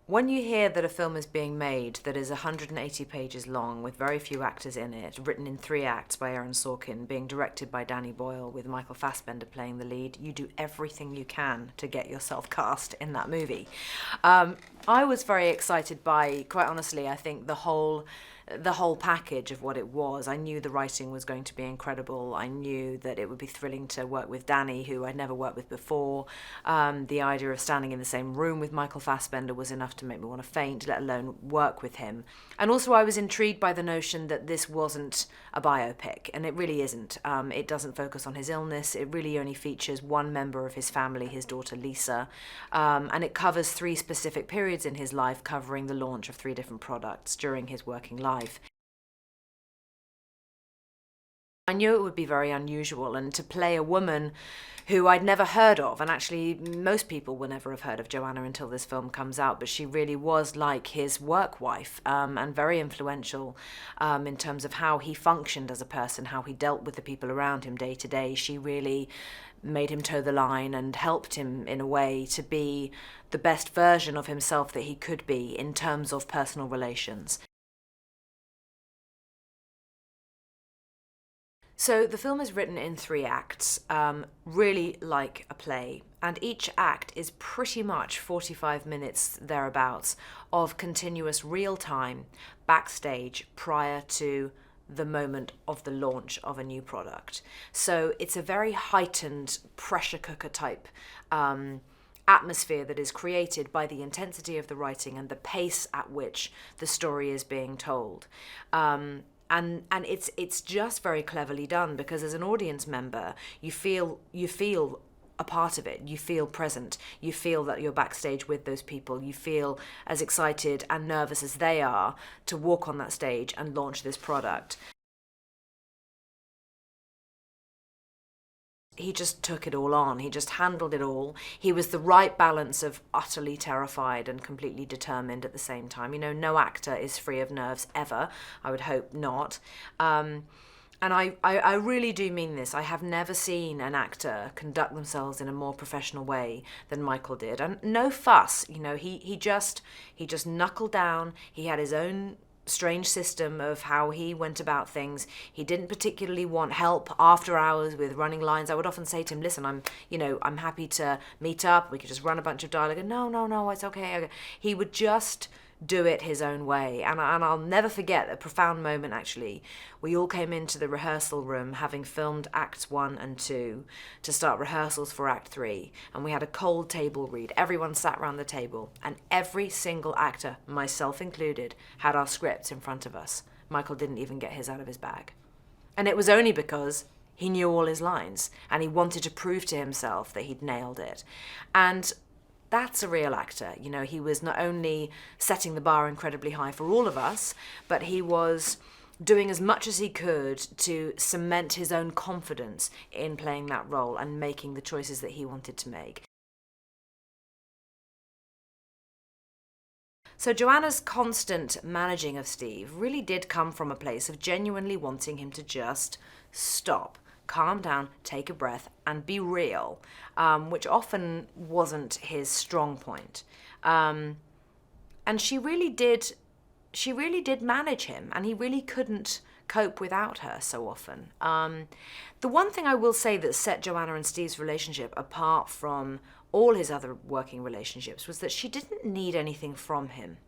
When you hear that a film is being made that is 180 pages long with very few actors in it, written in 3 acts by Aaron Sorkin, being directed by Danny Boyle with Michael Fassbender playing the lead, you do everything you can to get yourself cast in that movie. I was very excited by, quite honestly, I think the whole package of what it was. I knew the writing was going to be incredible. I knew that it would be thrilling to work with Danny, who I'd never worked with before. The idea of standing in the same room with Michael Fassbender was enough to make me want to faint, let alone work with him. And also I was intrigued by the notion that this wasn't a biopic, and it really isn't. It doesn't focus on his illness. It really only features one member of his family, his daughter Lisa, and it covers 3 specific periods in his life, covering the launch of 3 different products during his working life. I knew it would be very unusual, and to play a woman who I'd never heard of, and actually most people will never have heard of Joanna until this film comes out, but she really was like his work wife, and very influential in terms of how he functioned as a person, how he dealt with the people around him day to day. She really made him toe the line and helped him in a way to be the best version of himself that he could be in terms of personal relations. So the film is written in 3 acts, really like a play, and each act is pretty much 45 minutes thereabouts of continuous real time backstage prior to the moment of the launch of a new product. So it's a very heightened pressure cooker type atmosphere that is created by the intensity of the writing and the pace at which the story is being told. And it's just very cleverly done, because as an audience member you feel a part of it. You feel present. You feel that you're backstage with those people. You feel as excited and nervous as they are to walk on that stage and launch this product. He just took it all on. He just handled it all. He was the right balance of utterly terrified and completely determined at the same time. No actor is free of nerves ever. I would hope not. And I really do mean this. I have never seen an actor conduct themselves in a more professional way than Michael did. And no fuss, he just knuckled down. He had his own strange system of how he went about things. He didn't particularly want help after hours with running lines. I would often say to him, "Listen, I'm happy to meet up. We could just run a bunch of dialogue." And no, no, no, it's okay. He would just do it his own way. And I'll never forget a profound moment, actually. We all came into the rehearsal room having filmed acts 1 and 2 to start rehearsals for act 3. And we had a cold table read. Everyone sat around the table, and every single actor, myself included, had our scripts in front of us. Michael didn't even get his out of his bag. And it was only because he knew all his lines and he wanted to prove to himself that he'd nailed it. And that's a real actor. He was not only setting the bar incredibly high for all of us, but he was doing as much as he could to cement his own confidence in playing that role and making the choices that he wanted to make. So Joanna's constant managing of Steve really did come from a place of genuinely wanting him to just stop, calm down, take a breath, and be real, which often wasn't his strong point. And she really did manage him, and he really couldn't cope without her so often. The one thing I will say that set Joanna and Steve's relationship apart from all his other working relationships was that she didn't need anything from him.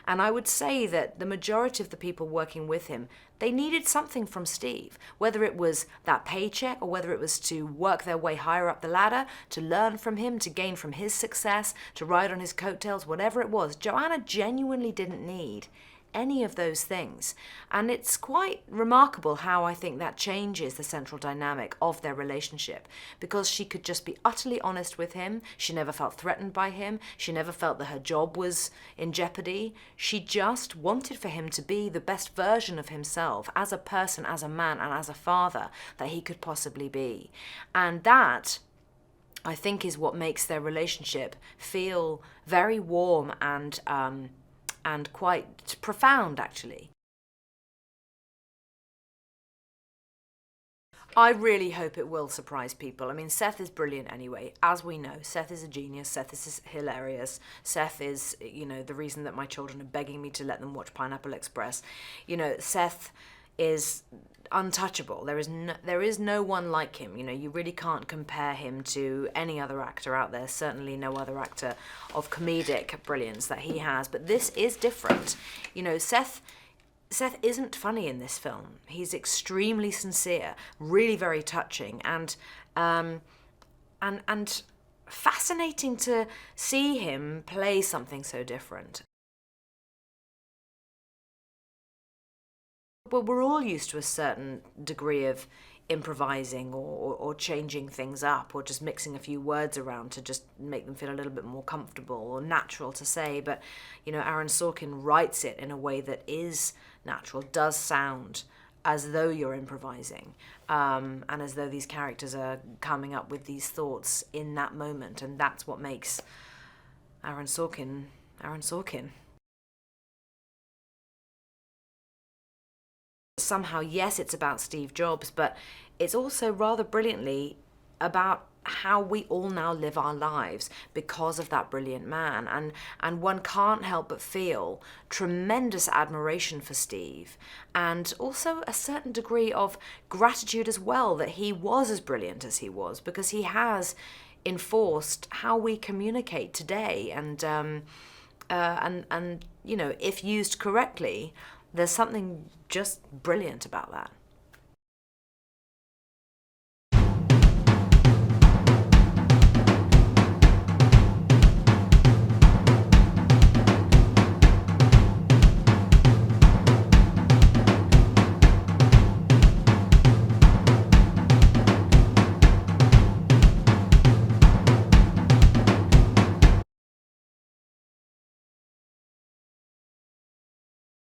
And I would say that the majority of the people working with him, they needed something from Steve, whether it was that paycheck or whether it was to work their way higher up the ladder, to learn from him, to gain from his success, to ride on his coattails, whatever it was. Joanna genuinely didn't need any of those things. And it's quite remarkable how I think that changes the central dynamic of their relationship, because she could just be utterly honest with him. She never felt threatened by him. She never felt that her job was in jeopardy. She just wanted for him to be the best version of himself as a person, as a man, and as a father that he could possibly be. And that, I think, is what makes their relationship feel very warm and quite profound, actually. I really hope it will surprise people. I mean, Seth is brilliant anyway. As we know, Seth is a genius. Seth is hilarious. Seth is, the reason that my children are begging me to let them watch Pineapple Express. Seth is untouchable. There is no one like him. You really can't compare him to any other actor out there. Certainly no other actor of comedic brilliance that he has. But this is different. Seth isn't funny in this film. He's extremely sincere, really very touching, and fascinating to see him play something so different. Well, we're all used to a certain degree of improvising or changing things up or just mixing a few words around to just make them feel a little bit more comfortable or natural to say. But, Aaron Sorkin writes it in a way that is natural, does sound as though you're improvising, and as though these characters are coming up with these thoughts in that moment. And that's what makes Aaron Sorkin Aaron Sorkin. Somehow, yes, it's about Steve Jobs, but it's also rather brilliantly about how we all now live our lives because of that brilliant man. And one can't help but feel tremendous admiration for Steve, and also a certain degree of gratitude as well that he was as brilliant as he was, because he has enforced how we communicate today. And if used correctly, there's something just brilliant about that.